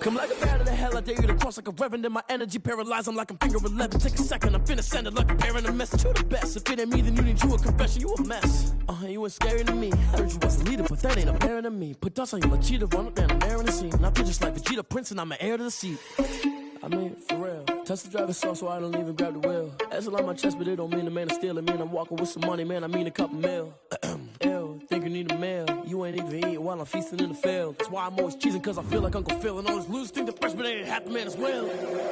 Come like a bat to the hell, I dare you to cross like a reverend. In my energy paralyzed, I'm like I'm finger 11. Take a second, I'm finna send it like a parent a message. You the best, if it ain't me, then you need you a confession. You a mess, you ain't scary to me. Heard you was a leader, but that ain't apparent to me. Put dust on you like cheetah, run up down, I'm airing the scene. Not just like Vegeta Prince, and I'm an heir to the seat. I mean, for real. Touch the driver's soft so I don't even grab the wheel. That's a lot on my chest, but it don't mean the man is stealing. Mean I'm walking with some money, man, I mean a couple mil. Ew, think you need a meal. You ain't even eating while I'm feasting in the field. That's why I'm always cheesing, cause I feel like Uncle Phil. And all this loose think the freshman ain't half the man as well.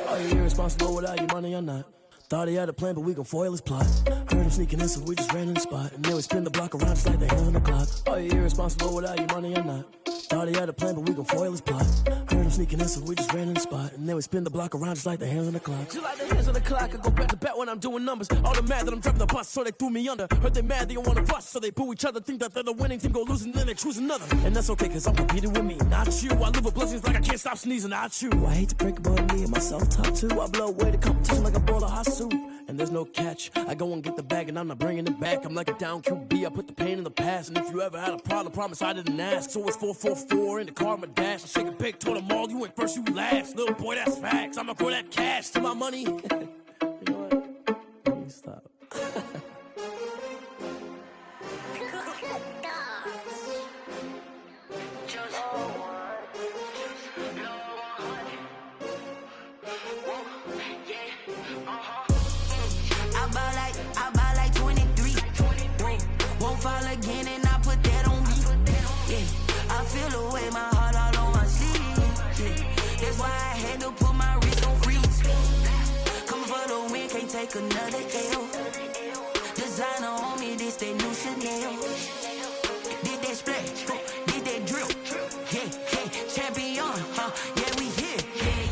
Are you irresponsible without your money or not? Thought he had a plan, but we gon' foil his plot. Heard him sneaking in, so we just ran in the spot. And then we spin the block around just like the hand on the clock. Are you irresponsible without your money or not? Thought he had a plan, but we gon' foil his plot. Heard him sneaking in, so we just ran in the spot. And then we spin the block around just like the hands on the clock. Just like the hands on the clock, I go back to back when I'm doing numbers. All the mad that I'm driving the bus, so they threw me under. Heard they mad, they don't wanna bust, so they boo each other. Think that they're the winning team, go losing, then they choose another. And that's okay, cause I'm competing with me, not you. I live with blessings like I can't stop sneezing, not you. I hate to break about me and my self-talk too. I blow away the competition like a bowl of hot soup. And there's no catch. I go and get the bag and I'm not bringing it back. I'm like a down QB, I put the pain in the past. And if you ever had a problem, promise I didn't ask. So it's 444 in the car, my dash. I shake a big, told them all, you went first, you last. Little boy, that's facts. I'ma grow that cash to my money. You know what? Let me stop. I buy like 23. Won't fall again and I put that on me. Yeah, I feel the way my heart all on my sleeve. Yeah, that's why I had to put my wrist on freeze. Coming for the win, can't take another L. Designer on me, this that new Chanel. Did that splash, did that drill. Yeah, champion, yeah, we here.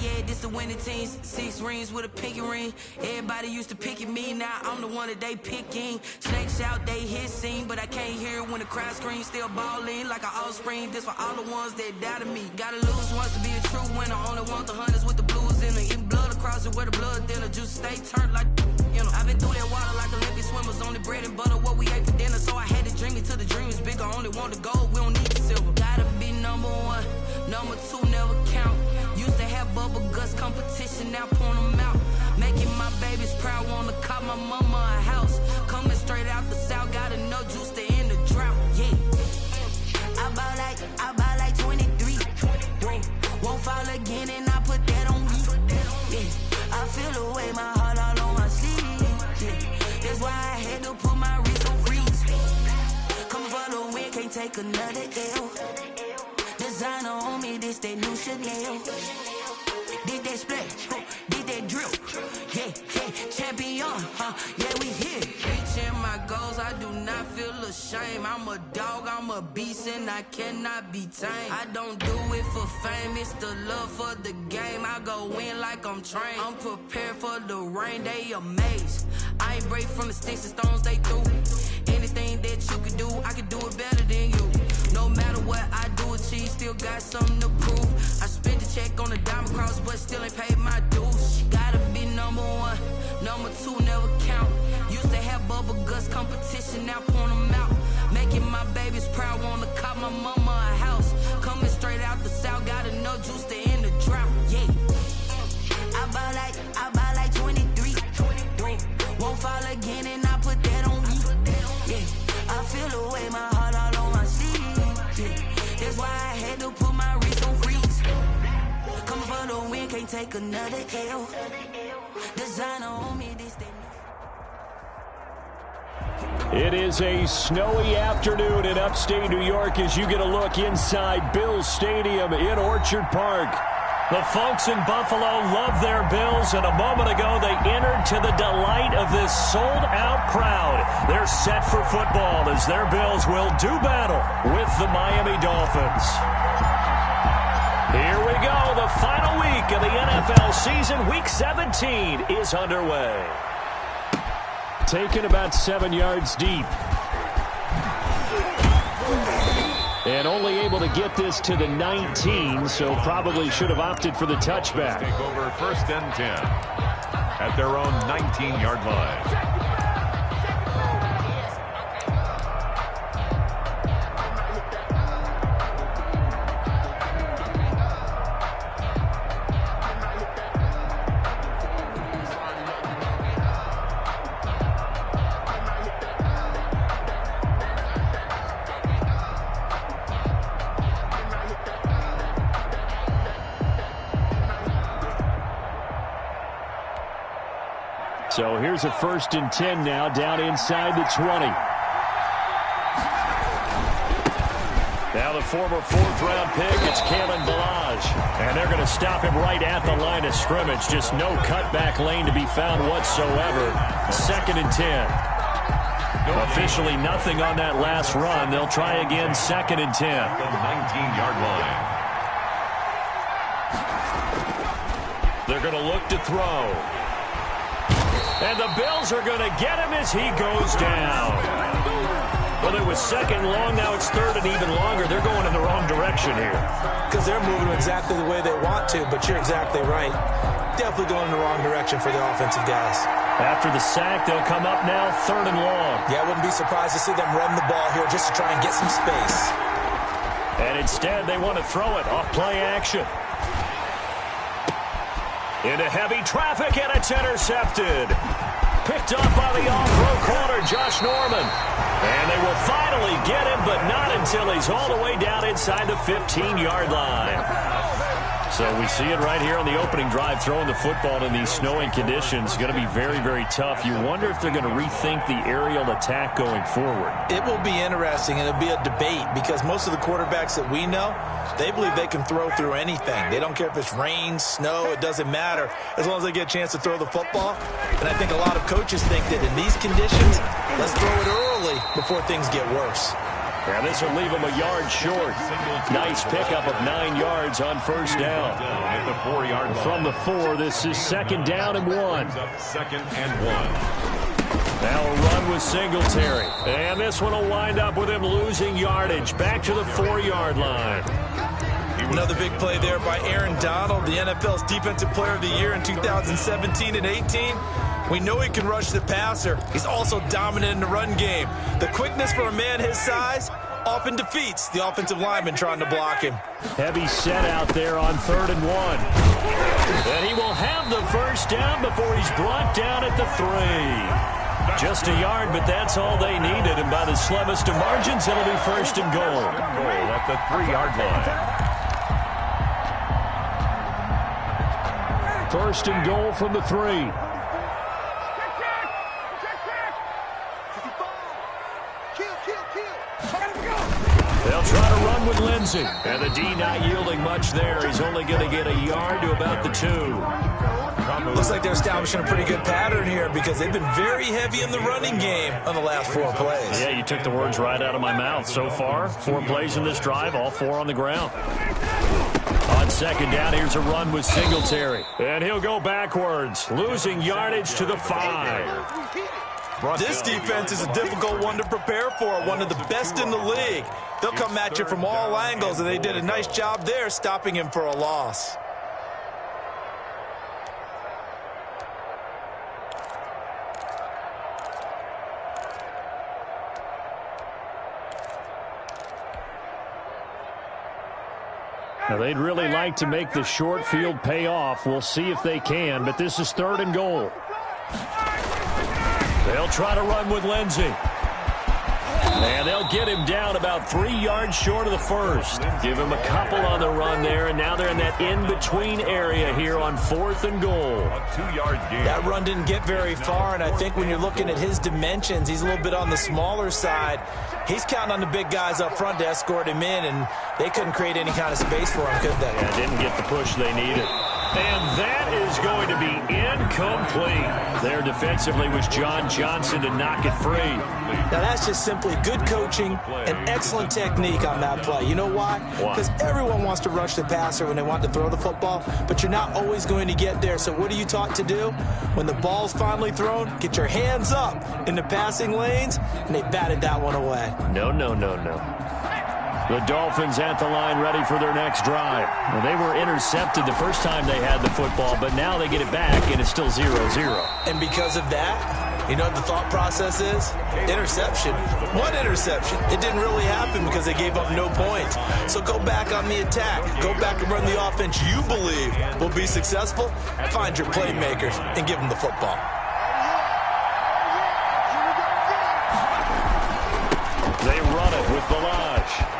Yeah, this the winning team. 6 rings with a pinky ring. Everybody used to pick at me, now I'm the one that they picking. Snakes out, they hit scene, but I can't hear it when the crowd screams. Still balling like an offspring. This for all the ones that doubted me. Gotta lose once to be a true winner. Only want the hunters with the blues in it. Eating blood across it where the blood thinner. Juice stay turned like, you know. I've been through that water like Olympic swimmers. Only bread and butter, what we ate for dinner. So I had to dream it till the dream is bigger. Only want the gold, we don't need the silver. Gotta be number 1, number 2 never count. Used to have bubble guts competition, now point them out. Making my babies proud, wanna call my mama a house. Coming straight out the south, got enough juice to end the drought. Yeah, I buy like 23. Won't fall again and I put that on me. Yeah, I feel the way my heart all on my sleeve. Yeah, that's why I had to put my wrist on freeze. Coming for the win, can't take another L. Designer on me, this that new Chanel. Did that splash, did that drill. Yeah, champion, yeah, we here. Reaching my goals, I do not feel ashamed. I'm a dog, I'm a beast, and I cannot be tamed. I don't do it for fame, it's the love for the game. I go in like I'm trained. I'm prepared for the rain, they amazed. I ain't break from the sticks and stones they threw. Anything that you can do, I can do it better than you. No matter what I do, achieve, still got something to prove. I spent the check on the diamond cross, but still ain't paid my dues. Gotta be number 1, number 2 never count. Used to have bubble guts competition, now point them out. Making my babies proud, wanna call my mama a house. Coming straight out the south, got enough juice to end the drought. Yeah, I buy like 23. Won't fall again and I put that on me. Yeah, I feel the way my heart all on my sleeve. Yeah, that's why I had to put my wrist on freeze. Coming for the win, can't take another L. Designer on me, this thing. It is a snowy afternoon in upstate New York as you get a look inside Bills Stadium in Orchard Park. The folks in Buffalo love their Bills, and a moment ago they entered to the delight of this sold-out crowd. They're set for football as their Bills will do battle with the Miami Dolphins. Here we go. The final week of the NFL season, Week 17, is underway. Taken about 7 yards deep. And only able to get this to the 19, so probably should have opted for the touchback. Take over 1st and 10 at their own 19-yard line. So here's a 1st and 10 now, down inside the 20. Now the former 4th-round pick, it's Kalen Ballage. And they're going to stop him right at the line of scrimmage. Just no cutback lane to be found whatsoever. 2nd and 10. Officially nothing on that last run. They'll try again, 2nd and 10. The 19-yard line. They're going to look to throw. And the Bills are going to get him as he goes down. Well, it was 2nd long. Now it's 3rd and even longer. They're going in the wrong direction here. Because they're moving exactly the way they want to, but you're exactly right. Definitely going in the wrong direction for the offensive guys. After the sack, they'll come up now 3rd and long. Yeah, I wouldn't be surprised to see them run the ball here just to try and get some space. And instead, they want to throw it off play action. Into heavy traffic, and it's intercepted. Picked up by the all-pro corner, Josh Norman. And they will finally get him, but not until he's all the way down inside the 15-yard line. So we see it right here on the opening drive, throwing the football in these snowing conditions. Going to be very, very tough. You wonder if they're going to rethink the aerial attack going forward. It will be interesting, and it'll be a debate, because most of the quarterbacks that we know, they believe they can throw through anything. They don't care if it's rain, snow, it doesn't matter, as long as they get a chance to throw the football. And I think a lot of coaches think that in these conditions, let's throw it early before things get worse. Yeah, this will leave him a yard short. Nice pickup of 9 yards on 1st down. At the 4-yard line. From the 4, this is 2nd down and 1. 2nd and 1. Now a run with Singletary. And this one will wind up with him losing yardage. Back to the 4-yard line. Another big play there by Aaron Donald, the NFL's Defensive Player of the Year in 2017 and 18. We know he can rush the passer. He's also dominant in the run game. The quickness for a man his size often defeats the offensive lineman trying to block him. Heavy set out there on 3rd and 1. And he will have the 1st down before he's brought down at the 3. Just a yard, but that's all they needed. And by the slimmest of margins, it'll be 1st and goal. Goal at the 3-yard line. 1st and goal from the 3. They'll try to run with Lindsey. And the D not yielding much there. He's only going to get a yard to about the 2. Looks like they're establishing a pretty good pattern here, because they've been very heavy in the running game on the last 4 plays. Yeah, you took the words right out of my mouth. So far, 4 plays in this drive, all 4 on the ground. On 2nd down, here's a run with Singletary. And he'll go backwards, losing yardage to the 5. This defense is a difficult one to prepare for, one of the best in the league. They'll come at you from all angles, and they did a nice job there stopping him for a loss. Now, they'd really like to make the short field pay off. We'll see if they can, but this is 3rd and goal. They'll try to run with Lindsey. And they'll get him down about 3 yards short of the 1st. Give him a couple on the run there, and now they're in that in-between area here on 4th and goal. A 2-yard gain. That run didn't get very far, and I think when you're looking at his dimensions, he's a little bit on the smaller side. He's counting on the big guys up front to escort him in, and they couldn't create any kind of space for him, could they? Yeah, didn't get the push they needed. And that is going to be incomplete. There defensively was John Johnson to knock it free. Now that's just simply good coaching and excellent technique on that play. You know why? Because everyone wants to rush the passer when they want to throw the football, but you're not always going to get there. So what are you taught to do? When the ball's finally thrown, get your hands up in the passing lanes, and they batted that one away. No, no, no, no. The Dolphins at the line ready for their next drive. Well, they were intercepted the first time they had the football, but now they get it back, and it's still 0-0. And because of that, you know what the thought process is? Interception. What interception? It didn't really happen because they gave up no points. So go back on the attack. Go back and run the offense you believe will be successful. Find your playmakers and give them the football. They run it with Ballage.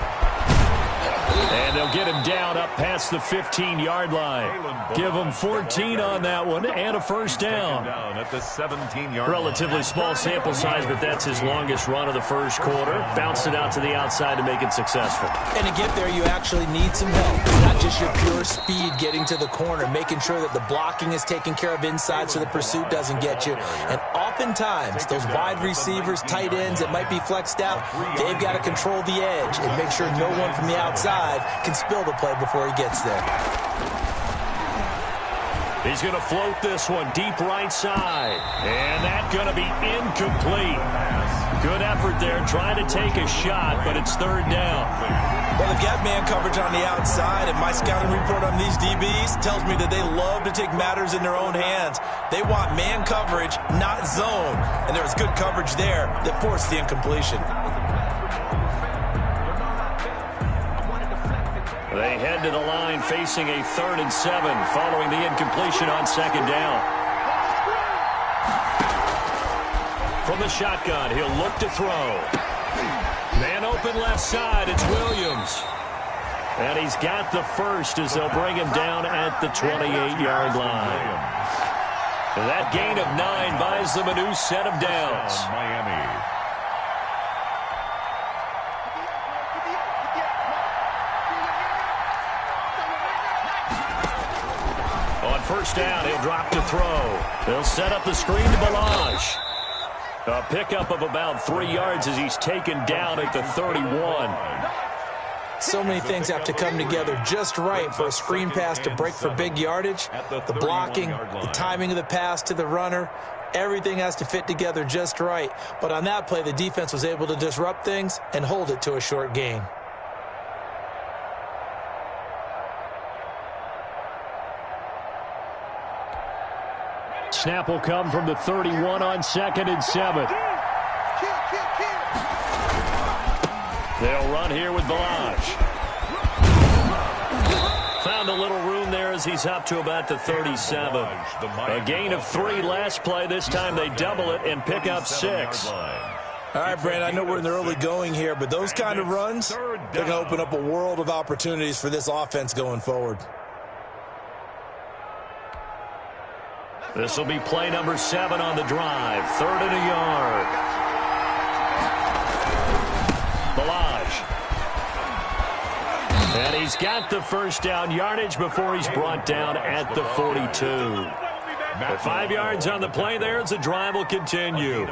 And they'll get him down up past the 15-yard line. Give him 14 on that one and a first down. At the 17-yard Relatively small sample size, but that's his longest run of the first quarter. Bounced it out to the outside to make it successful. And to get there, you actually need some help. Not just your pure speed getting to the corner, making sure that the blocking is taken care of inside so the pursuit doesn't get you. And oftentimes, those wide receivers, tight ends that might be flexed out, they've got to control the edge and make sure no one from the outside can spill the play before he gets there. He's going to float this one deep right side. And that's going to be incomplete. Good effort there, trying to take a shot, but it's third down. Well, they've got man coverage on the outside, and my scouting report on these DBs tells me that they love to take matters in their own hands. They want man coverage, not zone. And there was good coverage there that forced the incompletion. They head to the line facing a 3rd and 7 following the incompletion on second down. From the shotgun, he'll look to throw. Man open left side, it's Williams. And he's got the first as they'll bring him down at the 28-yard line. That gain of 9 buys them a new set of downs. Miami. On first down, he'll drop to throw. They'll set up the screen to Balaj. A pickup of about 3 yards as he's taken down at the 31. So many things have to come together just right for a screen pass to break for big yardage. The blocking, the timing of the pass to the runner, everything has to fit together just right. But on that play, the defense was able to disrupt things and hold it to a short gain. Snap will come from the 31 on 2nd and 7. They'll run here with Balaj. Found a little room there as he's up to about the 37. A gain of 3 last play. This time they double it and pick up 6. All right, Brandon, I know we're in the early going here, but those kind of runs, they're going to open up a world of opportunities for this offense going forward. This will be play number 7 on the drive. 3rd and a yard. Balaj. And he's got the first down yardage before he's brought down at the 42. 5 yards on the play there as the drive will continue.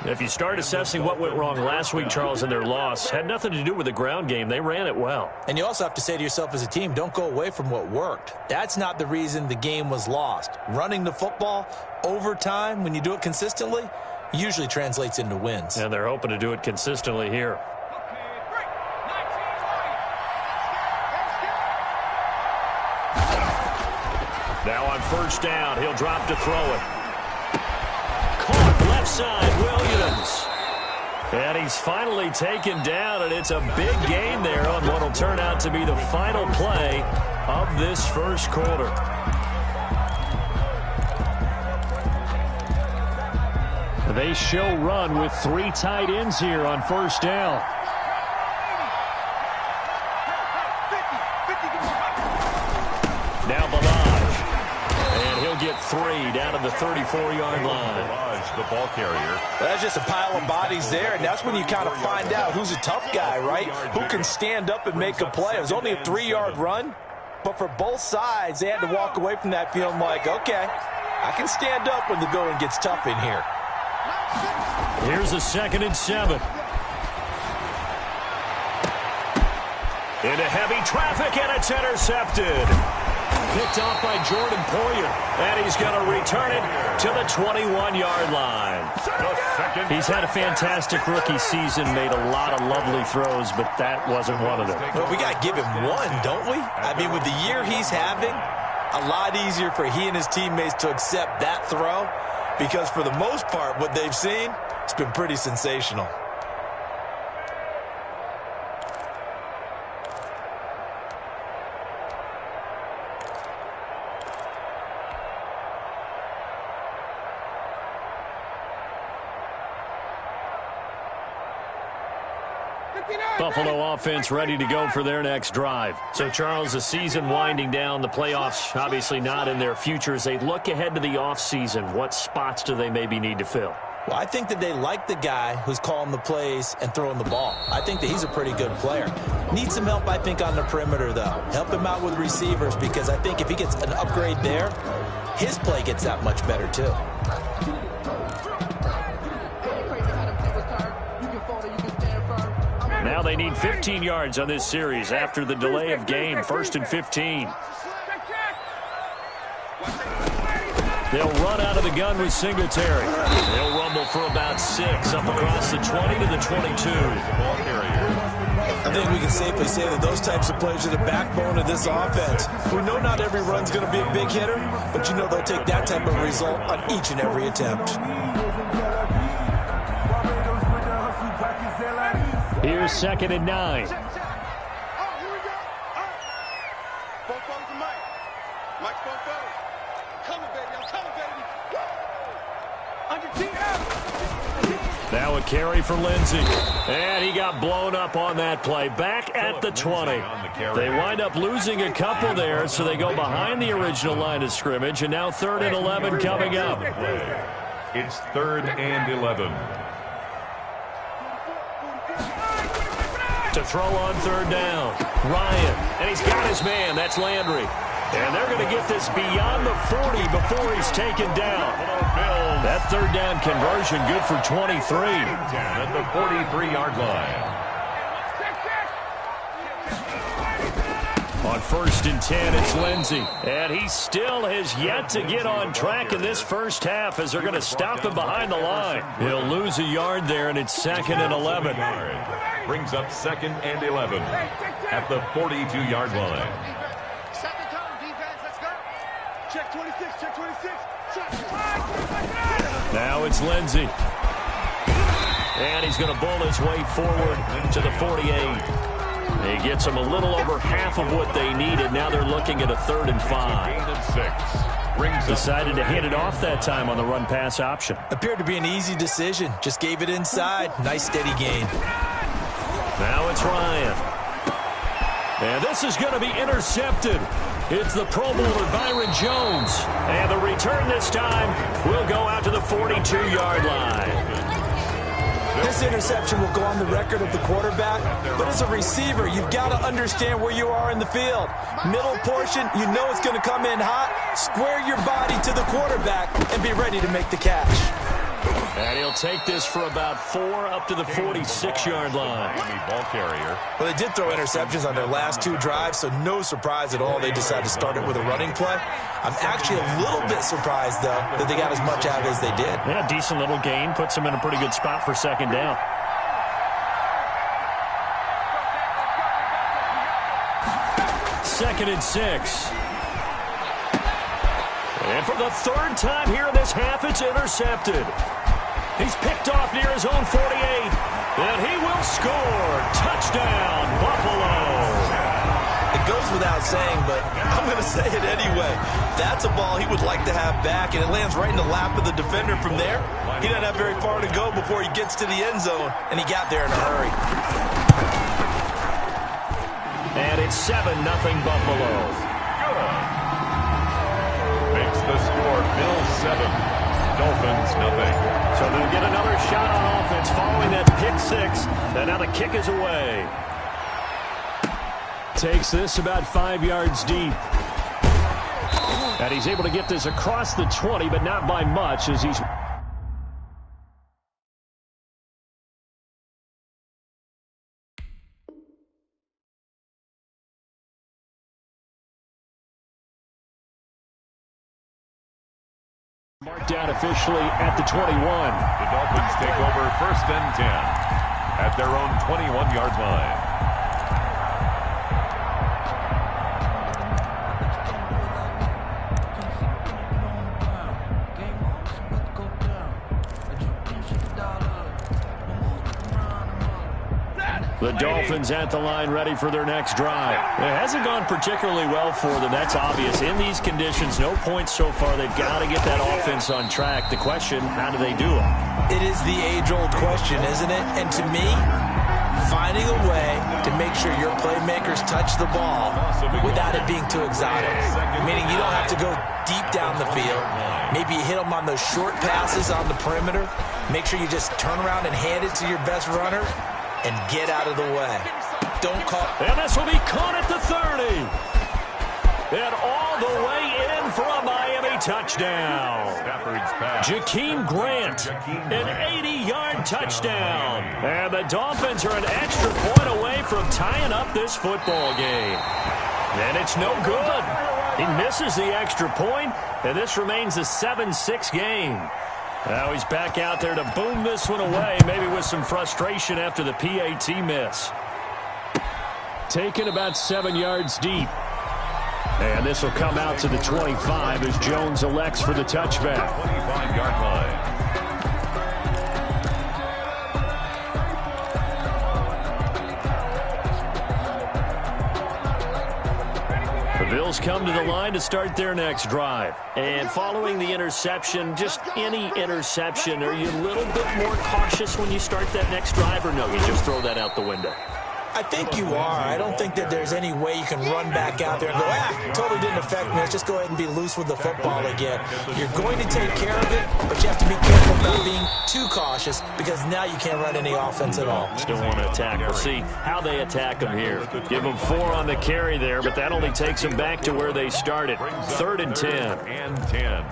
If you start assessing what went wrong last week, Charles, in their loss, had nothing to do with the ground game. They ran it well. And you also have to say to yourself as a team, don't go away from what worked. That's not the reason the game was lost. Running the football over time, when you do it consistently, usually translates into wins. And they're hoping to do it consistently here. Now on first down, he'll drop to throw it. Caught left side, Williams. And he's finally taken down, and it's a big gain there on what will turn out to be the final play of this first quarter. They show run with 3 tight ends here on first down. Now Balaj. And he'll get 3 down to the 34-yard line. The ball carrier. That's just a pile of bodies there, and that's when you kind of find out who's a tough guy, right? Who can stand up and make a play. It was only a 3-yard run, but for both sides, they had to walk away from that feeling like, okay, I can stand up when the going gets tough in here. Here's a 2nd and 7. Into heavy traffic, and it's intercepted. Picked off by Jordan Poyer, and he's going to return it to the 21-yard line. He's had a fantastic rookie season, made a lot of lovely throws, but that wasn't one of them. Well, we got to give him one, don't we? I mean, with the year he's having, a lot easier for he and his teammates to accept that throw, because for the most part, what they've seen, it's been pretty sensational. Buffalo offense ready to go for their next drive. So, Charles, the season winding down, the playoffs obviously not in their future. As they look ahead to the offseason, what spots do they maybe need to fill? Well, I think that they like the guy who's calling the plays and throwing the ball. I think that he's a pretty good player. Needs some help, I think, on the perimeter, though. Help him out with receivers, because I think if he gets an upgrade there, his play gets that much better, too. Now they need 15 yards on this series after the delay of game. 1st and 15. They'll run out of the gun with Singletary. They'll rumble for about 6 up across the 20 to the 22. I think we can safely say that those types of plays are the backbone of this offense. We know not every run's going to be a big hitter, but you know they'll take that type of result on each and every attempt. Here's 2nd and 9. Now a carry for Lindsey. And he got blown up on that play. Back at the 20. They wind up losing a couple there, so they go behind the original line of scrimmage. And now 3rd and 11 coming up. It's 3rd and 11. To throw on 3rd down. Ryan. And he's got his man. That's Landry. And they're going to get this beyond the 40 before he's taken down. That 3rd down conversion good for 23. At the 43-yard line. On 1st and 10, it's Lindsey. And he still has yet to get on track in this first half as they're going to stop him behind the line. He'll lose a yard there, and it's 2nd and 11. Brings up 2nd and 11 at the 42-yard line. Second down, defense, let's go. Check 26, check 26. Now it's Lindsey. And he's going to bull his way forward to the 48. He gets them a little over half of what they needed. Now they're looking at a 3rd and 5. Decided to hit it off that time on the run-pass option. Appeared to be an easy decision. Just gave it inside. Nice steady gain. Now it's Ryan. And this is going to be intercepted. It's the Pro Bowler Byron Jones. And the return this time will go out to the 42-yard line. This interception will go on the record of the quarterback, but as a receiver, you've got to understand where you are in the field. Middle portion, you know it's going to come in hot. Square your body to the quarterback and be ready to make the catch. And he'll take this for about 4 up to the 46-yard line. Ball carrier. Well, they did throw interceptions on their last 2 drives, so no surprise at all they decided to start it with a running play. I'm actually a little bit surprised, though, that they got as much out as they did. Yeah, decent little gain. Puts them in a pretty good spot for 2nd down. Second and 6. And for the 3rd time here in this half, it's intercepted. He's picked off near his own 48. And he will score. Touchdown, Buffalo. It goes without saying, but I'm going to say it anyway. That's a ball he would like to have back, and it lands right in the lap of the defender from there. He doesn't have very far to go before he gets to the end zone, and he got there in a hurry. And it's 7-0 Buffalo. Makes the score Bills 7, Dolphins nothing. So they'll get another shot on offense following that pick 6. And now the kick is away. Takes this about 5 yards deep. And he's able to get this across the 20, but not by much as he's... Marked down officially at the 21. The Dolphins take over 1st and 10 at their own 21-yard line. The Dolphins at the line ready for their next drive. It hasn't gone particularly well for them. That's obvious. In these conditions, no points so far. They've got to get that offense on track. The question, how do they do it? It is the age-old question, isn't it? And to me, finding a way to make sure your playmakers touch the ball without it being too exotic. Meaning you don't have to go deep down the field. Maybe you hit them on those short passes on the perimeter. Make sure you just turn around and hand it to your best runner and get out of the way. Don't call. And this will be caught at the 30. And all the way in for a Miami touchdown. Jakeem Grant, an 80-yard touchdown. And the Dolphins are an extra point away from tying up this football game. And it's no good. He misses the extra point, and this remains a 7-6 game. Now he's back out there to boom this one away, maybe with some frustration after the PAT miss. Taken about 7 yards deep. And this will come out to the 25 as Jones elects for the touchback. 25-yard line. The Bills come to the line to start their next drive. And following the interception, just any interception, are you a little bit more cautious when you start that next drive, or no, you just throw that out the window? I think you are. I don't think that there's any way you can run back out there and go, totally didn't affect me. Let's just go ahead and be loose with the football again. You're going to take care of it, but you have to be careful about being too cautious because now you can't run any offense at all. Still want to attack. We'll see how they attack them here. Give them 4 on the carry there, but that only takes them back to where they started. 3rd and 10. And 10.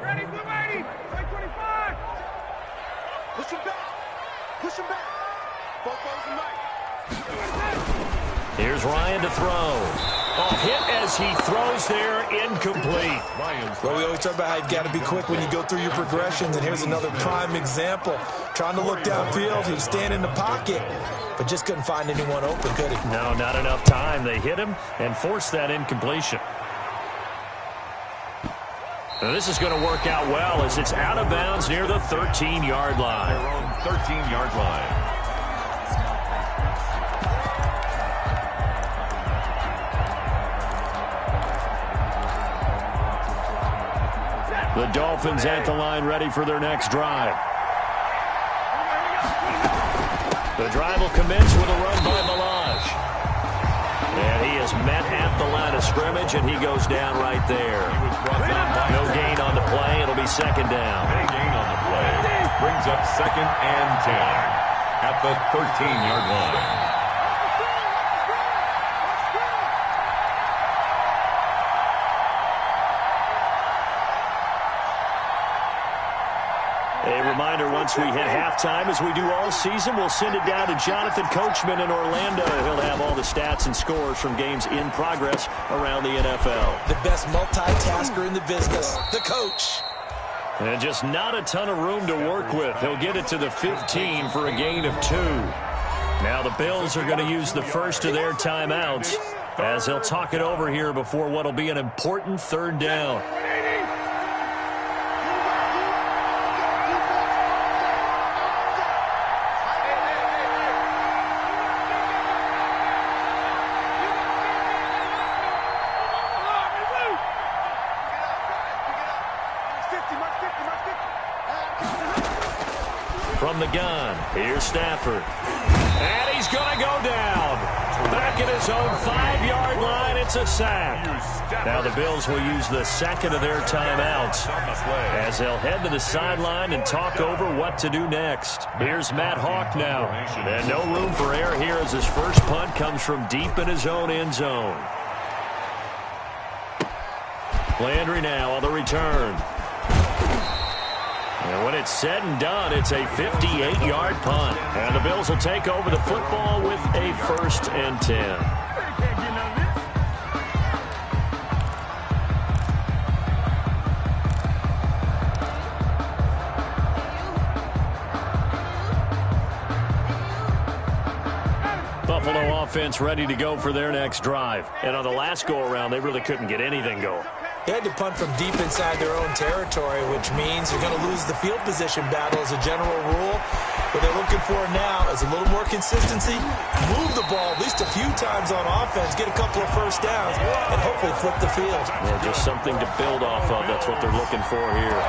Ready, blue 80, 25. Push him back. Push him back. Both goes tonight. Here's Ryan to throw. A hit as he throws there, incomplete. Well, we always talk about how you've got to be quick when you go through your progressions, and here's another prime example. Trying to look downfield, he was standing in the pocket, but just couldn't find anyone open, could he? No, not enough time. They hit him and forced that incompletion. Now this is going to work out well as it's out of bounds near the 13-yard line. Their own 13-yard line. The Dolphins at the line ready for their next drive. The drive will commence with a run by Balaj. And he is met at the line of scrimmage, and he goes down right there. No gain on the play. It'll be 2nd down. No gain on the play. Brings up 2nd and 10 at the 13-yard line. A reminder, once we hit halftime, as we do all season, we'll send it down to Jonathan Coachman in Orlando. He'll have all the stats and scores from games in progress around the NFL. The best multitasker in the business, the coach. And just not a ton of room to work with. He'll get it to the 15 for a gain of 2. Now the Bills are going to use the first of their timeouts as they'll talk it over here before what will be an important 3rd down. From the gun, here's Stafford. And he's going to go down. Back at his own 5-yard line, it's a sack. Now the Bills will use the 2nd of their timeouts as they'll head to the sideline and talk over what to do next. Here's Matt Hawk now. And no room for error here as his first punt comes from deep in his own end zone. Landry now on the return. And when it's said and done, it's a 58-yard punt. And the Bills will take over the football with a 1st and 10. Buffalo offense ready to go for their next drive. And on the last go-around, they really couldn't get anything going. They had to punt from deep inside their own territory, which means they're going to lose the field position battle as a general rule. What they're looking for now is a little more consistency, move the ball at least a few times on offense, get a couple of first downs, and hopefully flip the field. Yeah, just something to build off of. That's what they're looking for here.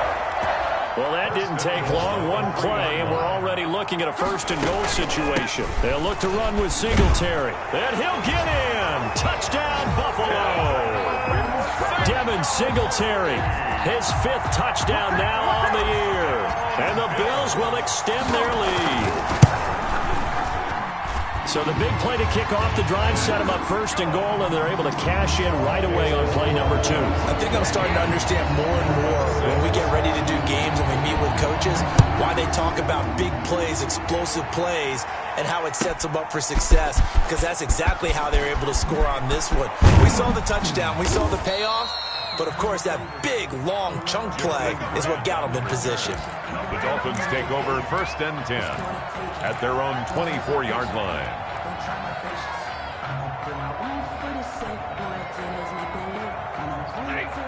Well, that didn't take long. One play, and we're already looking at a first-and-goal situation. They'll look to run with Singletary. And he'll get in. Touchdown, Buffalo. Devin Singletary, his 5th touchdown now on the year. And the Bills will extend their lead. So the big play to kick off the drive set them up first and goal, and they're able to cash in right away on play number 2. I think I'm starting to understand more and more when we get ready to do games and we meet with coaches, why they talk about big plays, explosive plays, and how it sets them up for success, because that's exactly how they're able to score on this one. We saw the touchdown. We saw the payoff. But, of course, that big, long chunk play is what got them in position. The Dolphins take over 1st and 10 at their own 24-yard line.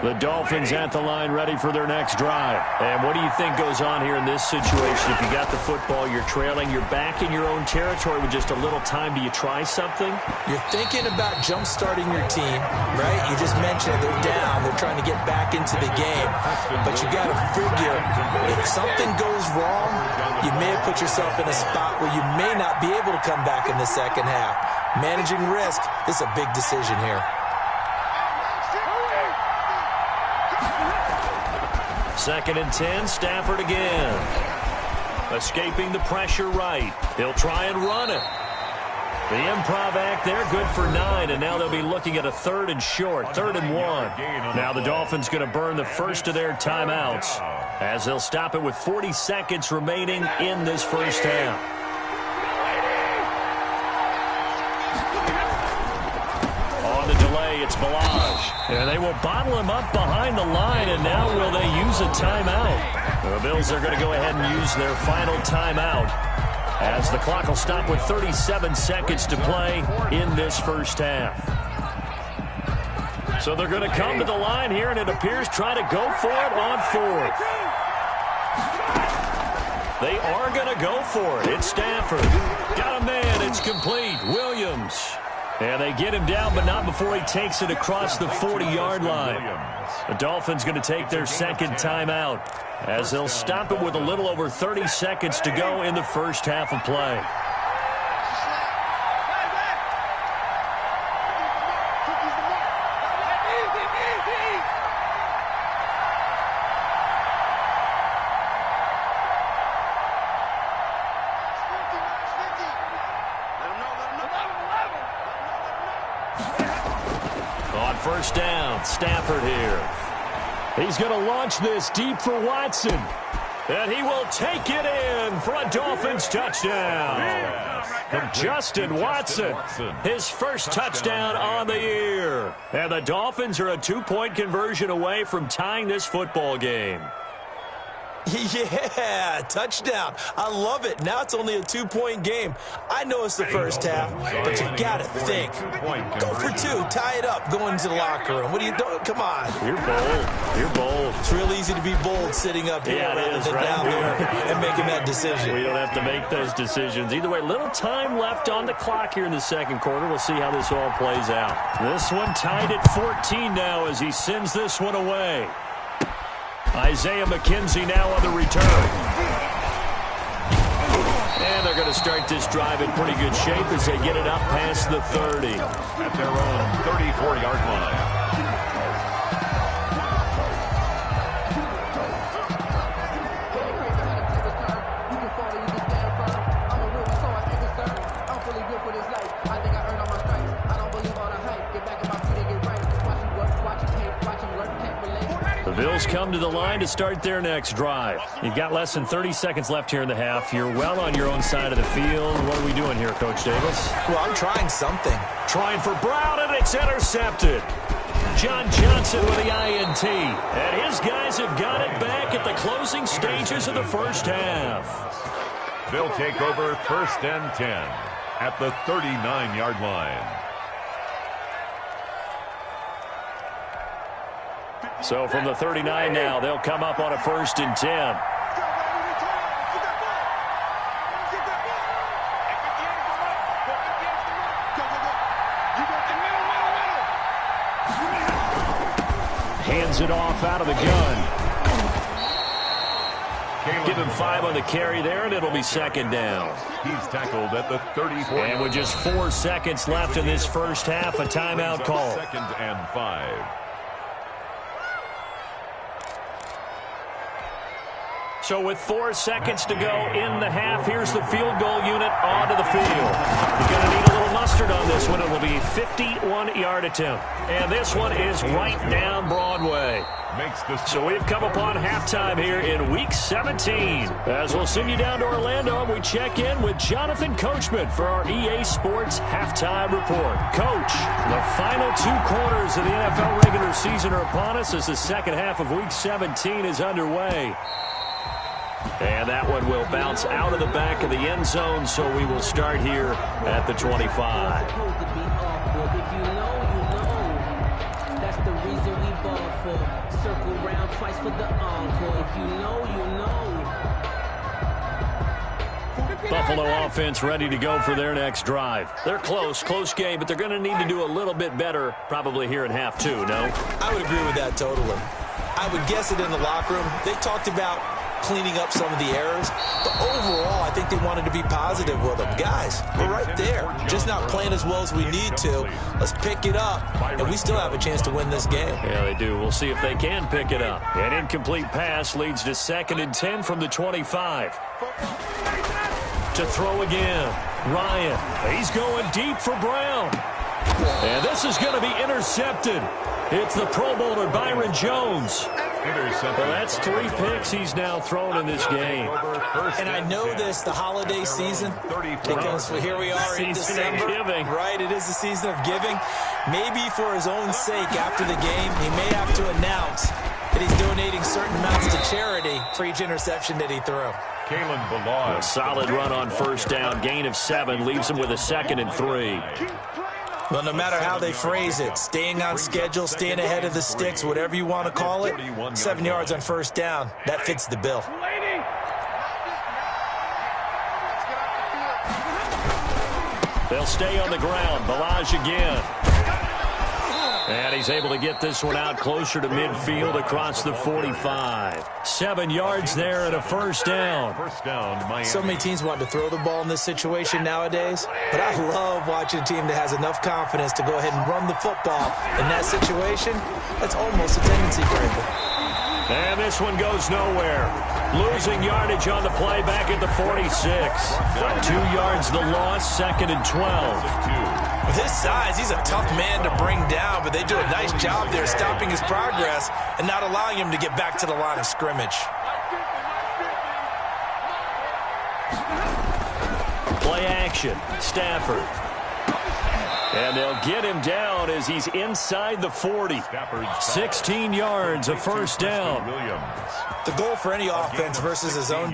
The Dolphins at the line ready for their next drive. And what do you think goes on here in this situation? If you got the football, you're trailing, you're back in your own territory with just a little time. Do you try something? You're thinking about jump-starting your team, right? You just mentioned they're down. They're trying to get back into the game. But you got to figure if something goes wrong, you may have put yourself in a spot where you may not be able to come back in the second half. Managing risk is a big decision here. 2nd and 10, Stafford again. Escaping the pressure right. He'll try and run it. The improv act there, good for 9, and now they'll be looking at a 3rd and short, 3rd and 1. Now the Dolphins going to burn the first of their timeouts as they'll stop it with 40 seconds remaining in this first half. On the delay, it's Balaj. And they will bottle him up behind the line, and now will they use a timeout? The Bills are going to go ahead and use their final timeout as the clock will stop with 37 seconds to play in this first half. So they're going to come to the line here, and it appears try to go for it on 4th. They are going to go for it. It's Stafford. Got a man. It's complete. Williams. And they get him down, but not before he takes it across the 40-yard line. The Dolphins going to take their second timeout as they'll stop it with a little over 30 seconds to go in the first half of play. First down, Stafford here. He's going to launch this deep for Watson. And he will take it in for a Dolphins touchdown. From Justin Watson, his first touchdown on the year. And the Dolphins are a 2-point conversion away from tying this football game. Yeah, touchdown. I love it. Now it's only a 2-point game. I know it's the first half, but you got to think. Go for 2. Tie it up. Go into the locker room. What are you doing? Come on. You're bold. You're bold. It's real easy to be bold sitting up here rather than down there and making that decision. We don't have to make those decisions. Either way, little time left on the clock here in the second quarter. We'll see how this all plays out. This one tied at 14 now as he sends this one away. Isaiah McKenzie now on the return. And they're going to start this drive in pretty good shape as they get it up past the 30. At their own 34-yard line. Bills come to the line to start their next drive. You've got less than 30 seconds left here in the half. You're well on your own side of the field. What are we doing here, Coach Davis? Well, I'm trying something. Trying for Brown, and it's intercepted. John Johnson with the INT. And his guys have got it back at the closing stages of the first half. They'll take over 1st and 10 at the 39-yard line. So from the 39 now, they'll come up on a 1st and 10. Hands it off out of the gun. Give him 5 on the carry there, and it'll be second down. He's tackled at the 34. And with just 4 seconds left in this first half, a timeout call. 2nd and 5. So with 4 seconds to go in the half, here's the field goal unit onto the field. You're going to need a little mustard on this one. It will be a 51-yard attempt. And this one is right down Broadway. So we've come upon halftime here in Week 17. As we'll send you down to Orlando, and we check in with Jonathan Coachman for our EA Sports Halftime Report. Coach, the final 2 quarters of the NFL regular season are upon us as the second half of Week 17 is underway. And that one will bounce out of the back of the end zone, so we will start here at the 25. If you know, you know. That's the reason we ball for. Circle round twice for the encore. If you know, you know. Buffalo offense ready to go for their next drive. They're close game, but they're going to need to do a little bit better probably here in half 2, no? I would agree with that totally. I would guess it in the locker room. They talked about cleaning up some of the errors, but overall I think they wanted to be positive with them. Guys, we're right there, just not playing as well as we need to. Let's pick it up, and we still have a chance to win this game. Yeah, they do. We'll see if they can pick it up. An incomplete pass leads to 2nd and 10 from the 25. To throw again, Ryan. He's going deep for Brown. And this is going to be intercepted. It's the Pro Bowler Byron Jones. Well, that's 3 picks he's now thrown in this game. And I know this, the holiday season, because here we are in December. Right, it is the season of giving. Maybe for his own sake, after the game, he may have to announce that he's donating certain amounts to charity for each interception that he threw. A solid run on first down, gain of 7, leaves him with a 2nd and 3. Well, no matter how they phrase it, staying on schedule, staying ahead of the sticks, whatever you want to call it, 7 yards on first down, that fits the bill. They'll stay on the ground. Balaj again. And he's able to get this one out closer to midfield across the 45. 7 yards there and a first down. So many teams want to throw the ball in this situation nowadays, but I love watching a team that has enough confidence to go ahead and run the football. In that situation, that's almost a tendency breaker. And this one goes nowhere. Losing yardage on the play back at the 46. 2 yards the loss, 2nd and 12. With his size, he's a tough man to bring down, but they do a nice job there stopping his progress and not allowing him to get back to the line of scrimmage. Play action, Stafford. And they'll get him down as he's inside the 40. 16 yards, a first down. The goal for any offense versus his own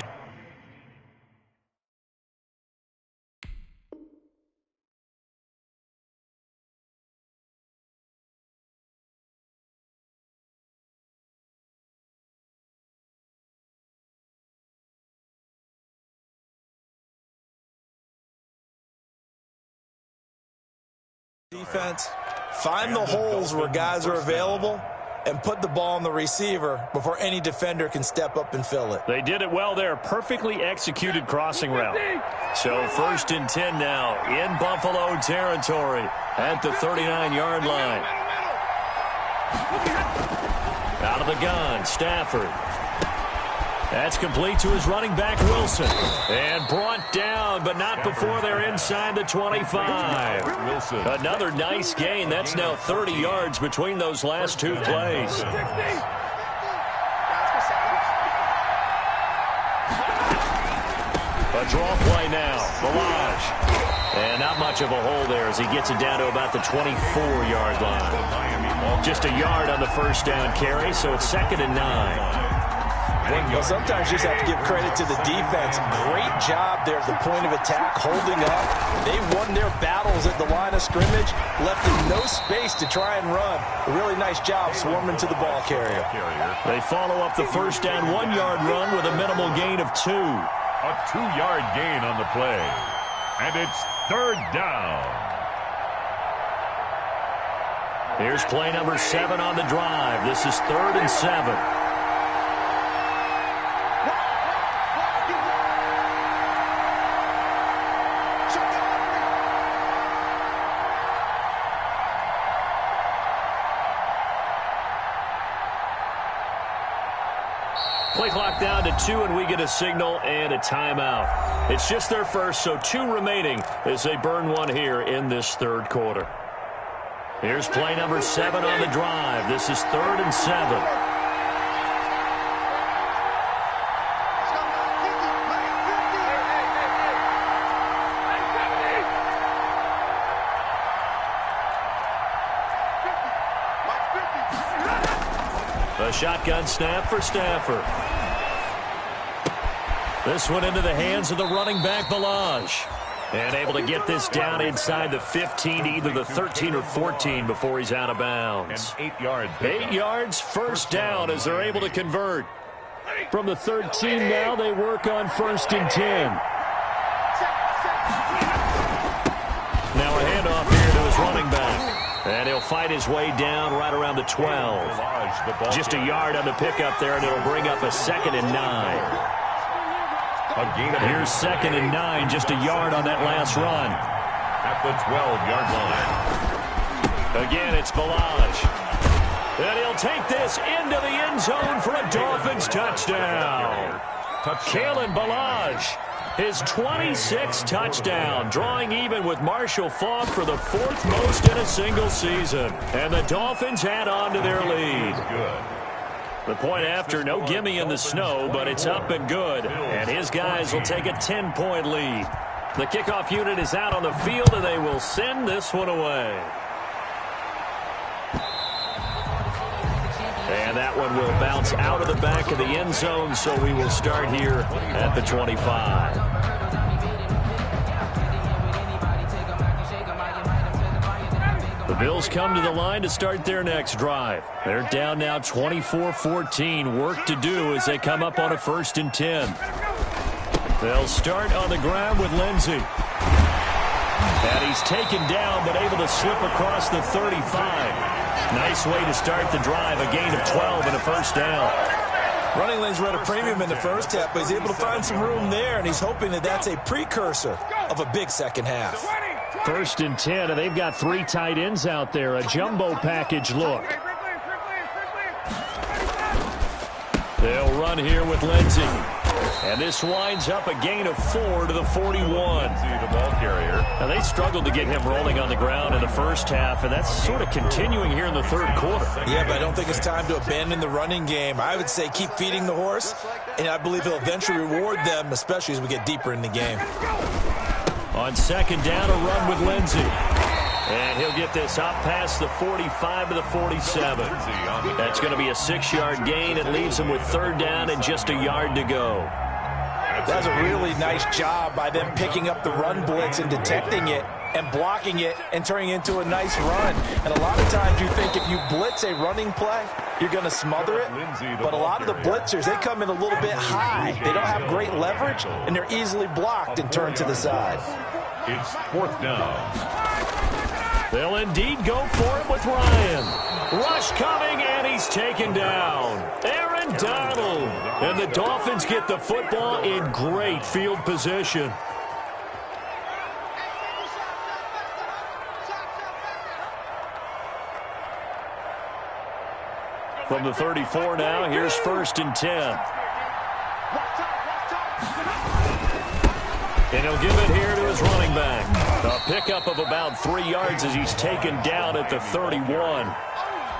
defense, find the holes where guys are available and put the ball on the receiver before any defender can step up and fill it. They did it well there. Perfectly executed crossing route. So 1st and 10 now in Buffalo territory at the 39-yard line. Out of the gun, Stafford. That's complete to his running back, Wilson. And brought down, but not before they're inside the 25. Wilson. Another nice gain. That's now 30 yards between those last 2 plays. A draw play now. Balaj. And not much of a hole there as he gets it down to about the 24-yard line. Just a yard on the first down carry, so it's 2nd and 9. Well, sometimes you just have to give credit to the defense. Great job there at the point of attack, holding up. They won their battles at the line of scrimmage, left them no space to try and run. A really nice job swarming to the ball carrier. They follow up the first down 1-yard run with a minimal gain of 2. A 2-yard gain on the play. And it's 3rd down. Here's play number 7 on the drive. This is 3rd and 7. Play clock down to 2, and we get a signal and a timeout. It's just their first, so 2 remaining as they burn one here in this third quarter. Here's play number 7 on the drive. This is 3rd and 7. A shotgun snap for Stafford. This one into the hands of the running back, Balaj. And able to get this down inside the 15, either the 13 or 14 before he's out of bounds. 8 yards. 8 yards, first down as they're able to convert. From the 13 now, they work on 1st and 10. Now a handoff here to his running back. And he'll fight his way down right around the 12. Just a yard on the pickup there, and it'll bring up a 2nd and 9. Here's 2nd and 9, just a yard on that last run. At the 12-yard line. Again, it's Balaj. And he'll take this into the end zone for a Dolphins touchdown. Kalen Balaj, his 26th touchdown, drawing even with Marshall Faulk for the 4th most in a single season. And the Dolphins add on to their lead. The point after, no gimme in the snow, but it's up and good. And his guys will take a 10-point lead. The kickoff unit is out on the field, and they will send this one away. And that one will bounce out of the back of the end zone, so we will start here at the 25. The Bills come to the line to start their next drive. They're down now 24-14. Work to do as they come up on a 1st and 10. They'll start on the ground with Lindsey. And he's taken down but able to slip across the 35. Nice way to start the drive. A gain of 12 and a first down. Running lanes were at a premium in the first half, but he's able to find some room there, and he's hoping that that's a precursor of a big second half. 1st and 10, and they've got 3 tight ends out there. A jumbo package look. They'll run here with Lindsey. And this winds up a gain of 4 to the 41. The ball carrier. Now, they struggled to get him rolling on the ground in the first half, and that's sort of continuing here in the third quarter. Yeah, but I don't think it's time to abandon the running game. I would say keep feeding the horse, and I believe he'll eventually reward them, especially as we get deeper in the game. On 2nd down, a run with Lindsey. And he'll get this up past the 45 to the 47. That's going to be a 6-yard gain. It leaves him with 3rd down and just a yard to go. That's a really nice job by them picking up the run blitz and detecting it and blocking it and turning it into a nice run. And a lot of times you think if you blitz a running play, you're going to smother it. But a lot of the blitzers, they come in a little bit high. They don't have great leverage, and they're easily blocked and turned to the side. It's 4th down. They'll indeed go for it with Ryan. Rush coming, and he's taken down. Aaron Donald. And the Dolphins get the football in great field position. From the 34 now, here's 1st and 10. And he'll give it here to his running back. A pickup of about 3 yards as he's taken down at the 31.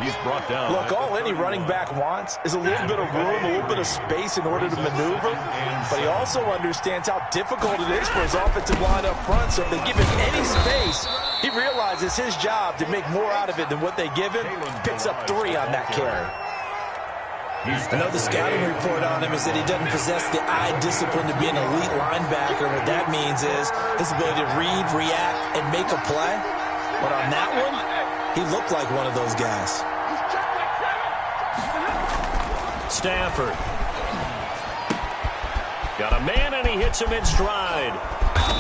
He's brought down. Look, all any running back wants is a little bit of room, a little bit of space in order to maneuver. But he also understands how difficult it is for his offensive line up front. So if they give him any space, he realizes his job to make more out of it than what they give him. Picks up 3 on that carry. I know the scouting report on him is that he doesn't possess the eye discipline to be an elite linebacker. What that means is his ability to read, react, and make a play. But on that one, he looked like one of those guys. Stafford. Got a man, and he hits him in stride.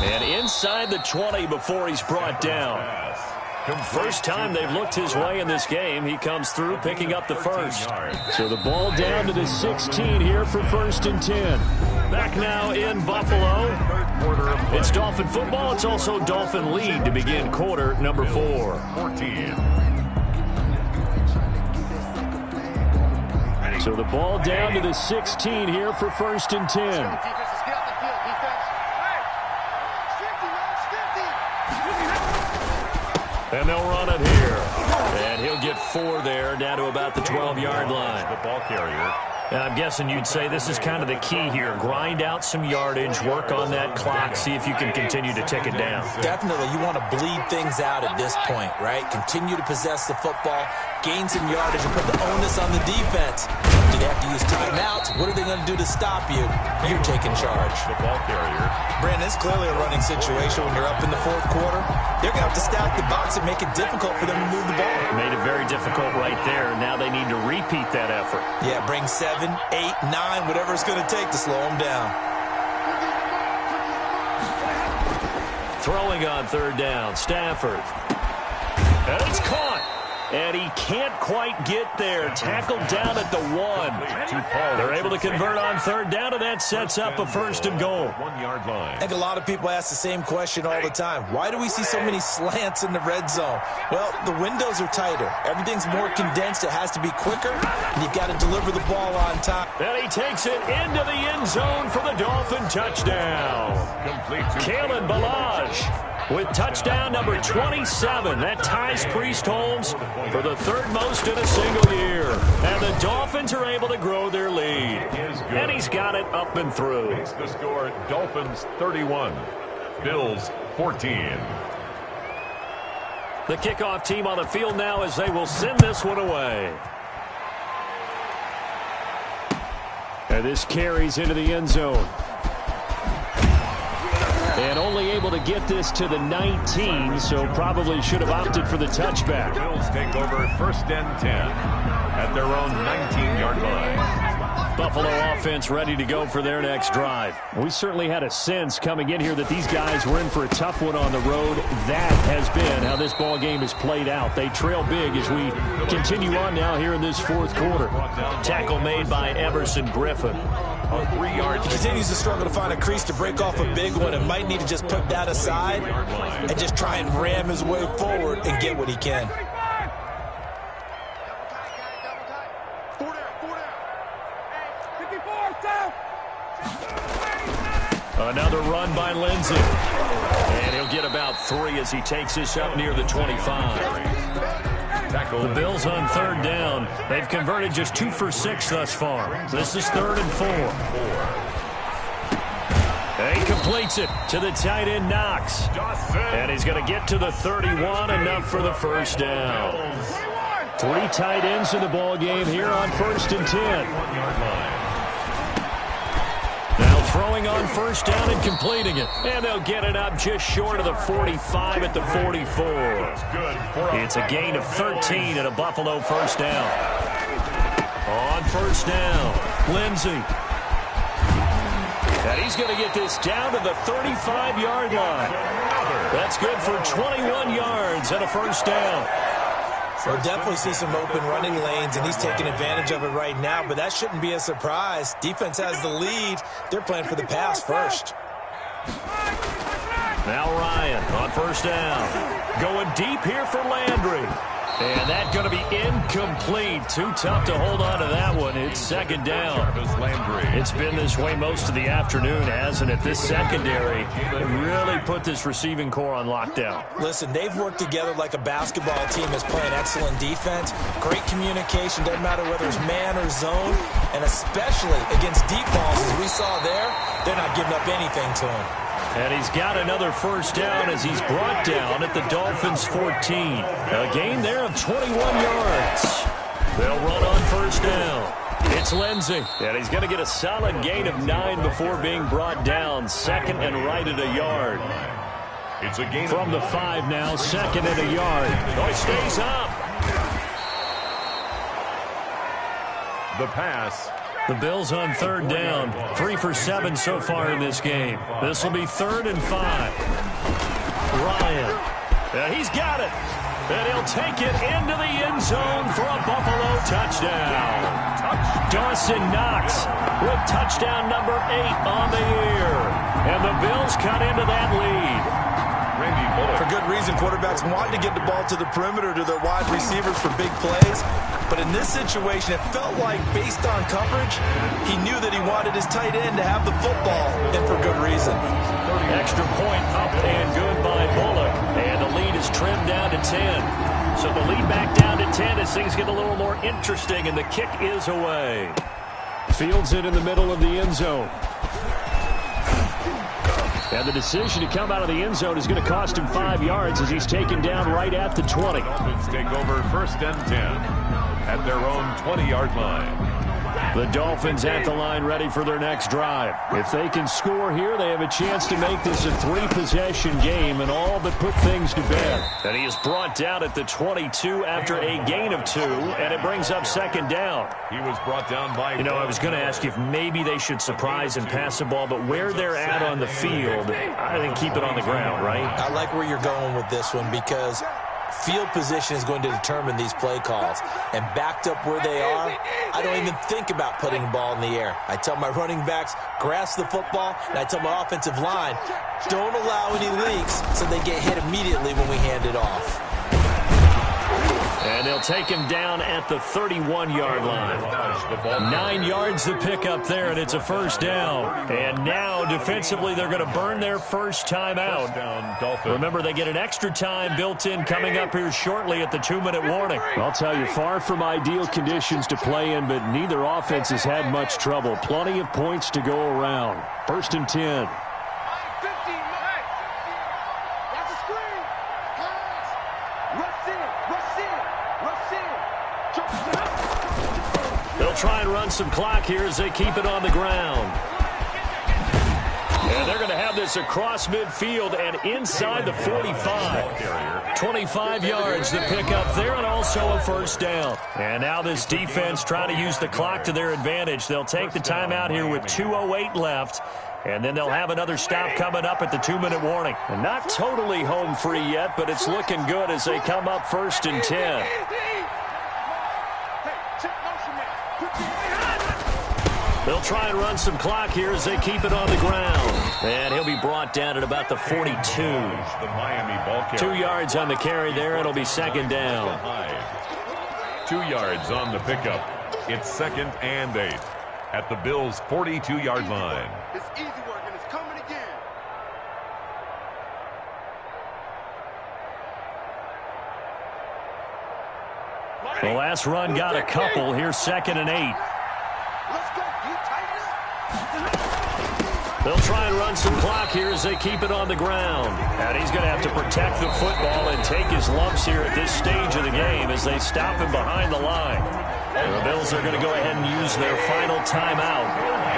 And inside the 20 before he's brought down. First time they've looked his way in this game. He comes through picking up the first. So the ball down to the 16 here for 1st and 10. Back now in Buffalo. It's Dolphin football. It's also Dolphin lead to begin quarter number 4. So the ball down to the 16 here for 1st and 10. And they'll run it here. And he'll get 4 there, down to about the 12-yard line. The ball carrier. I'm guessing you'd say this is kind of the key here. Grind out some yardage, work on that clock, see if you can continue to tick it down. Definitely. You want to bleed things out at this point, right? Continue to possess the football, gain some yardage, and put the onus on the defense. Do they have to use timeouts? What are they going to do to stop you? You're taking charge. The ball carrier. Brandon, it's clearly a running situation when you're up in the 4th quarter. They're going to have to stack the box and make it difficult for them to move the ball. Made it very difficult right there. Now they need to repeat that effort. Yeah, bring 7, 8, 9, whatever it's going to take to slow them down. Throwing on 3rd down, Stafford. And it's caught. And he can't quite get there. Tackled down at the 1. They're able to convert on 3rd down, and that sets up a 1st and goal. 1-yard line. I think a lot of people ask the same question all the time. Why do we see so many slants in the red zone? Well, the windows are tighter. Everything's more condensed. It has to be quicker, and you've got to deliver the ball on time. And he takes it into the end zone for the Dolphin touchdown. Complete to Kalen Ballage with touchdown number 27. That ties Priest Holmes for the 3rd most in a single year. And the Dolphins are able to grow their lead. And he's got it up and through. Makes the score Dolphins 31, Bills 14. The kickoff team on the field now as they will send this one away. And this carries into the end zone. And only able to get this to the 19, so probably should have opted for the touchback. Bills take over 1st and 10 at their own 19-yard line. Buffalo offense ready to go for their next drive. We certainly had a sense coming in here that these guys were in for a tough one on the road. That has been how this ball game has played out. They trail big as we continue on now here in this 4th quarter. Tackle made by Everson Griffin. 3 yards. He continues to struggle to find a crease to break off a big one and might need to just put that aside and just try and ram his way forward and get what he can. Another run by Lindsey. And he'll get about 3 as he takes this up near the 25. The Bills on 3rd down. They've converted just 2 for 6 thus far. This is 3rd and 4. And he completes it to the tight end Knox. And he's going to get to the 31, enough for the 1st down. 3 tight ends in the ball game here on 1st and 10. Now throwing on 1st down and completing it. And they'll get it up just short of the 45 at the 44. It's a gain of 13 and a Buffalo 1st down. On 1st down, Lindsey. And he's going to get this down to the 35-yard line. That's good for 21 yards and a 1st down. We'll definitely see some open running lanes, and he's taking advantage of it right now, but that shouldn't be a surprise. Defense has the lead. They're playing for the pass first. Now Ryan on 1st down. Going deep here for Landry. And that's going to be incomplete. Too tough to hold on to that one. It's 2nd down. It's been this way most of the afternoon, hasn't it? This secondary really put this receiving core on lockdown. Listen, they've worked together like a basketball team that's playing excellent defense. Great communication. Doesn't matter whether it's man or zone. And especially against deep balls, as we saw there, they're not giving up anything to him. And he's got another 1st down as he's brought down at the Dolphins' 14. A gain there of 21 yards. They'll run on 1st down. It's Lindsey. And he's going to get a solid gain of 9 before being brought down. 2nd and right at a yard. It's a gain from the 5 now. 2nd and a yard. Oh, he stays up. The pass. The Bills on 3rd down. 3 for 7 so far in this game. This will be 3rd and 5. Ryan. And he's got it. And he'll take it into the end zone for a Buffalo touchdown. Dawson Knox with touchdown number 8 on the year. And the Bills cut into that lead. For good reason, quarterbacks want to get the ball to the perimeter to their wide receivers for big plays. But in this situation, it felt like, based on coverage, he knew that he wanted his tight end to have the football, and for good reason. Extra point up and good by Bullock. And the lead is trimmed down to 10. So the lead back down to 10 as things get a little more interesting, and the kick is away. Fields it in the middle of the end zone. And the decision to come out of the end zone is going to cost him 5 yards as he's taken down right at the 20. Dolphins take over first and 10 at their own 20-yard line. The Dolphins at the line ready for their next drive. If they can score here, they have a chance to make this a 3-possession game and all but put things to bed. And he is brought down at the 22 after a gain of 2, and it brings up second down. He was brought down by... You know, I was going to ask you if maybe they should surprise and pass the ball, but where they're at on the field, I think keep it on the ground, right? I like where you're going with this one because field position is going to determine these play calls. And backed up where they are, I don't even think about putting the ball in the air. I tell my running backs, grasp the football, and I tell my offensive line, don't allow any leaks so they get hit immediately when we hand it off. And they'll take him down at the 31-yard line. 9 yards to pick up there, and it's a first down. And now, defensively, they're going to burn their first time out. Remember, they get an extra time built in coming up here shortly at the 2-minute warning. I'll tell you, far from ideal conditions to play in, but neither offense has had much trouble. Plenty of points to go around. First and 10. They'll try and run some clock here as they keep it on the ground. And they're going to have this across midfield and inside the 45. 25 yards to pick up there and also a first down. And now this defense trying to use the clock to their advantage. They'll take the timeout here with 2:08 left. And then they'll have another stop coming up at the 2-minute warning. And not totally home free yet, but it's looking good as they come up first and 10. They'll try and run some clock here as they keep it on the ground. And he'll be brought down at about the 42. 2 yards on the carry there. It'll be second down. 2 yards on the pickup. It's second and 8 at the Bills' 42-yard line. It's easy work, and it's coming again. The last run got a couple. Here's second and 8. They'll try and run some clock here as they keep it on the ground. And he's going to have to protect the football and take his lumps here at this stage of the game as they stop him behind the line. And the Bills are going to go ahead and use their final timeout.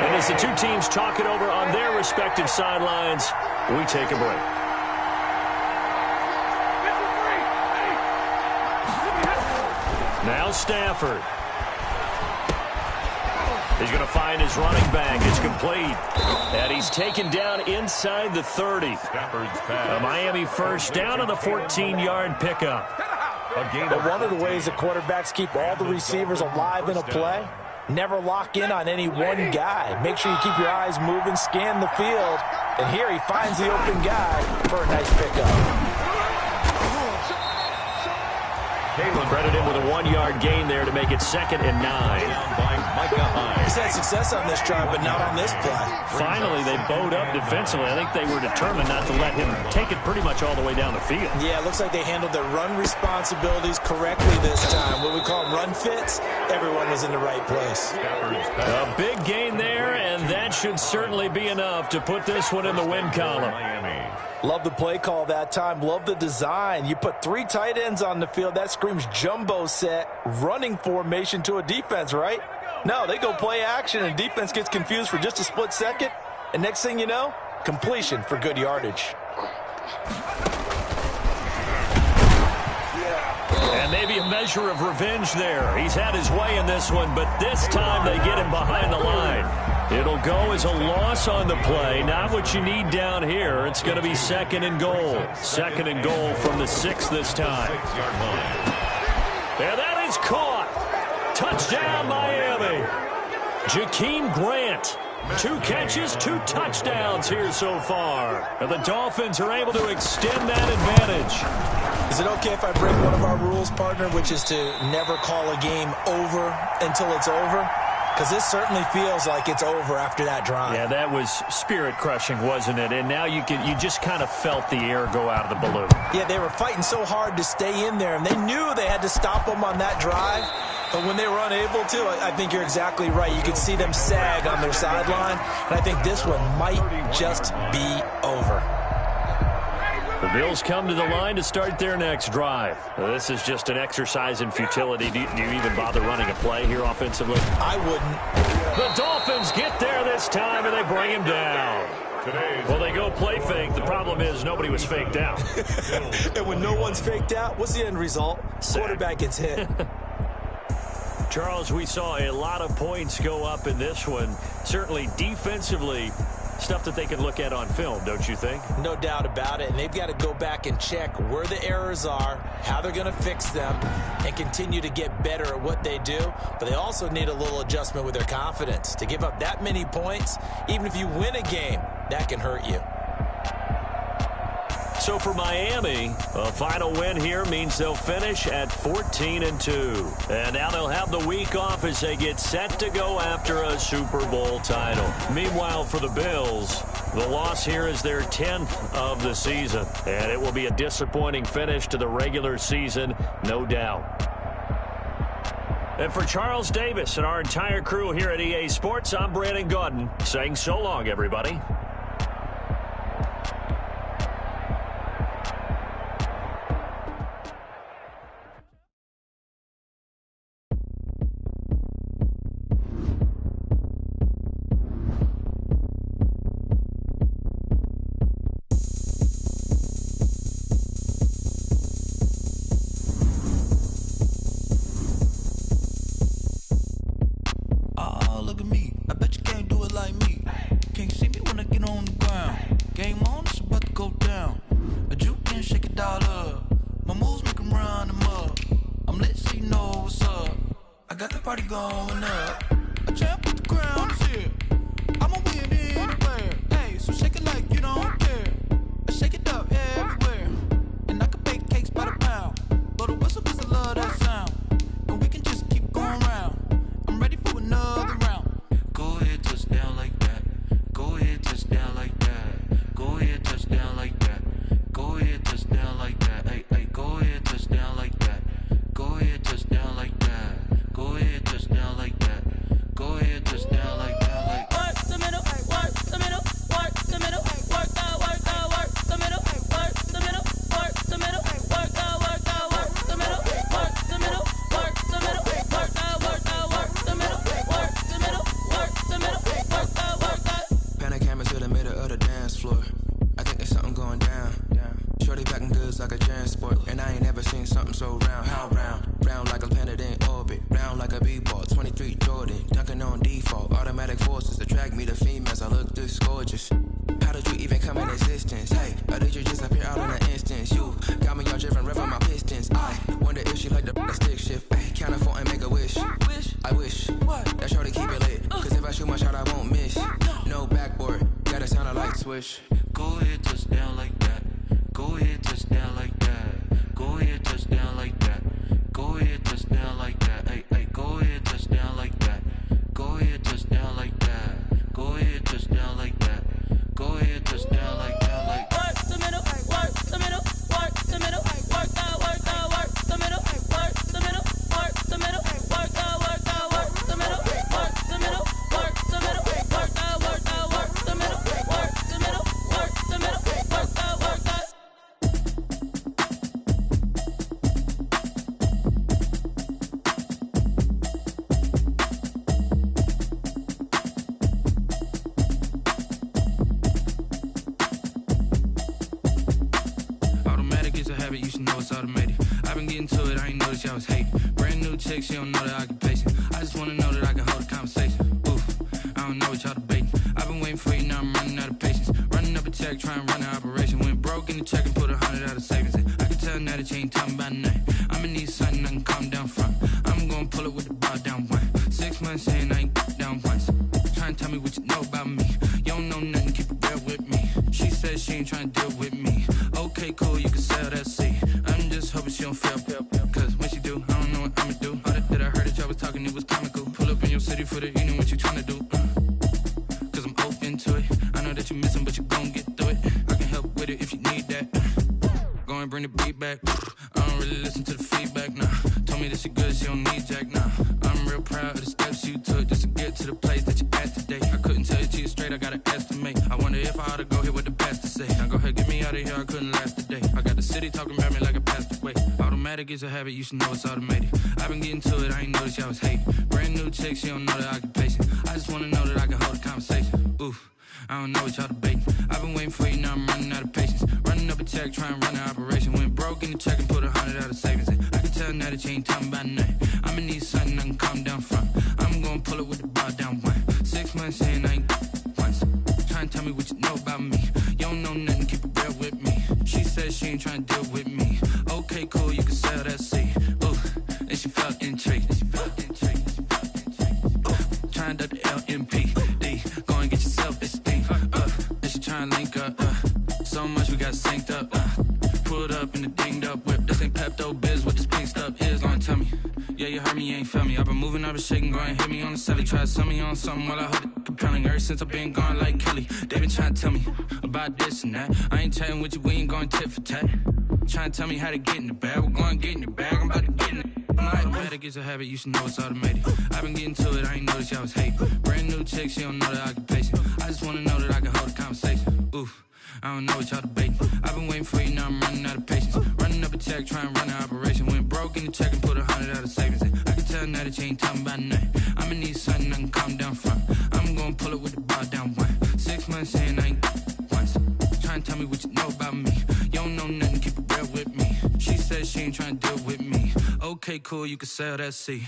And as the two teams talk it over on their respective sidelines, we take a break. Now Stafford. He's going to find his running back. It's complete. And he's taken down inside the 30. A Miami first down on the 14-yard pickup. But one of the ways the quarterbacks keep all the receivers alive in a play, never lock in on any one guy. Make sure you keep your eyes moving, scan the field. And here he finds the open guy for a nice pickup. Credit him with a 1-yard gain there to make it second and 9. He's had success on this drive, but not on this play. Finally, they bowed up defensively. I think they were determined not to let him take it pretty much all the way down the field. Yeah, it looks like they handled their run responsibilities correctly this time. What we call run fits, everyone was in the right place. A big gain there, and that should certainly be enough to put this one in the win column. Love the play call that time. Love the design. You put 3 tight ends on the field. That screams jumbo set, running formation to a defense, right? No, they go play action, and defense gets confused for just a split second. And next thing you know, completion for good yardage. And maybe a measure of revenge there. He's had his way in this one, but this time they get him behind the line. It'll go as a loss on the play. Not what you need down here. It's going to be second and goal. Second and goal from the 6 this time. And that is caught. Touchdown, Miami. Jakeem Grant. 2 catches, 2 touchdowns here so far. And the Dolphins are able to extend that advantage. Is it okay if I break one of our rules, partner, which is to never call a game over until it's over? Because this certainly feels like it's over after that drive. Yeah, that was spirit-crushing, wasn't it? And now you just kind of felt the air go out of the balloon. Yeah, they were fighting so hard to stay in there, and they knew they had to stop them on that drive. But when they were unable to, I think you're exactly right. You could see them sag on their sideline, and I think this one might just be over. The Bills come to the line to start their next drive. This is just an exercise in futility. Do you even bother running a play here offensively? I wouldn't. The Dolphins get there this time, and they bring him down. Well, they go play fake. The problem is nobody was faked out. And when no one's faked out, what's the end result? Quarterback gets hit. Charles, we saw a lot of points go up in this one. Certainly defensively, stuff that they can look at on film, don't you think? No doubt about it. And they've got to go back and check where the errors are, how they're going to fix them, and continue to get better at what they do. But they also need a little adjustment with their confidence. To give up that many points, even if you win a game, that can hurt you. So for Miami, a final win here means they'll finish at 14-2. And now they'll have the week off as they get set to go after a Super Bowl title. Meanwhile, for the Bills, the loss here is their 10th of the season. And it will be a disappointing finish to the regular season, no doubt. And for Charles Davis and our entire crew here at EA Sports, I'm Brandon Gaudin saying so long, everybody. Go ahead, touchdown like that. Go ahead, touchdown like that. Go ahead, touchdown like that. Go ahead, touchdown like that. Hey, hey, go ahead, touchdown like that. Go ahead, touchdown like that. Go ahead, touchdown like that. Go ahead, touchdown like that. Like work the middle, work the middle, work the middle, work that, work the middle, work the middle, work the middle, work that, work the middle, work the middle, work the middle, work that, work the middle, work the middle, work the middle, work that, work that. Automatic is a habit, you should know it's automated. I've been getting to it, I ain't noticed y'all was hating. Brand new chick, she don't know that I can pace it. I just wanna know that I can hold a conversation. Oof, I don't know what y'all debating. I've been waiting for you, now I'm running out of patience. Running up a check, trying to run an operation. Went broke in the check and put 100 out of savings in. I can tell now that you ain't talking about nothing. I'ma need something I can calm down from. I'm gonna pull it with the bar down one. 6 months saying I ain't down once. Trying to tell me what you know about me. You don't know nothing, keep it real with me. She said she ain't trying to deal with me. Okay, cool, you can sell that seat. I'm just talking, it was comical. Pull up in your city for the evening, what you tryna do? Cause I'm open to it. I know that you missing, but you gon' get through it. I can help with it if you need that. Go and bring the beat back. I don't really listen to the feedback, nah. Told me that she good, she don't need Jack, nah. I'm real proud of the steps you took just to get to the place that you at today. I couldn't tell you to you straight, I gotta estimate. I wonder if I ought to go here with the pastor say. Now go ahead, get me out of here, I couldn't last a day. I got the city talking about me like a pastor way. Automatic is a habit, you should know it's automated. I've been getting to it, I ain't noticed y'all was hating. Brand new chick, she don't know the occupation. I just wanna know that I can hold a conversation. Oof. I don't know what y'all debating. I've been waiting for you, now I'm running out of patience. Running up a check, trying to run an operation. Went broke in the check and put 100 out of savings in. I can tell now that you ain't talking about nothing. I'ma need something I can calm down from. I'm gonna pull it with the bar down one. 6 months in, I ain't once. Trying to tell me what you know about me. You don't know nothing, keep it real with me. She said she ain't trying to deal with me. Okay, cool, you can sell that seed. Ooh, and she felt intrigued. Trying to the LMPD. Go and get yourself esteem. And she trying to link up. So much we got synced up. Pulled up in the dinged up whip. This ain't Pepto Biz, what this pink stuff is. Long tell me. Yeah, you heard me, you ain't felt me. I've been moving, I've been shaking, go and hit me on the celly. Try to sell me on something while I hold it compelling. Ever since I've been gone like Kelly, they been trying to tell me about this and that. I ain't chatting with you, we ain't going tit for tat. Trying to tell me how to get in the bag. We're going to get in the bag, I'm about to get in it. Automatic is a habit, you should know it's automated. I've been getting to it, I ain't noticed y'all was hating. Brand new chick, she don't know the occupation. I just wanna know that I can hold a conversation. Oof, I don't know what y'all debating. I've been waiting for you, now I'm running out of patience. Running up a check, trying to run an operation. Went broke in the check and put 100 out of savings in. I can tell now that you ain't talking about nothing. I'ma need something I can calm down from. I'm gonna pull it with the bar down one. 6 months in, I ain't once. Trying to tell me what you know about me. You don't know nothing, keep it real with me. She said she ain't trying to deal with me. Okay, cool, you can sell that seed.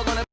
Gonna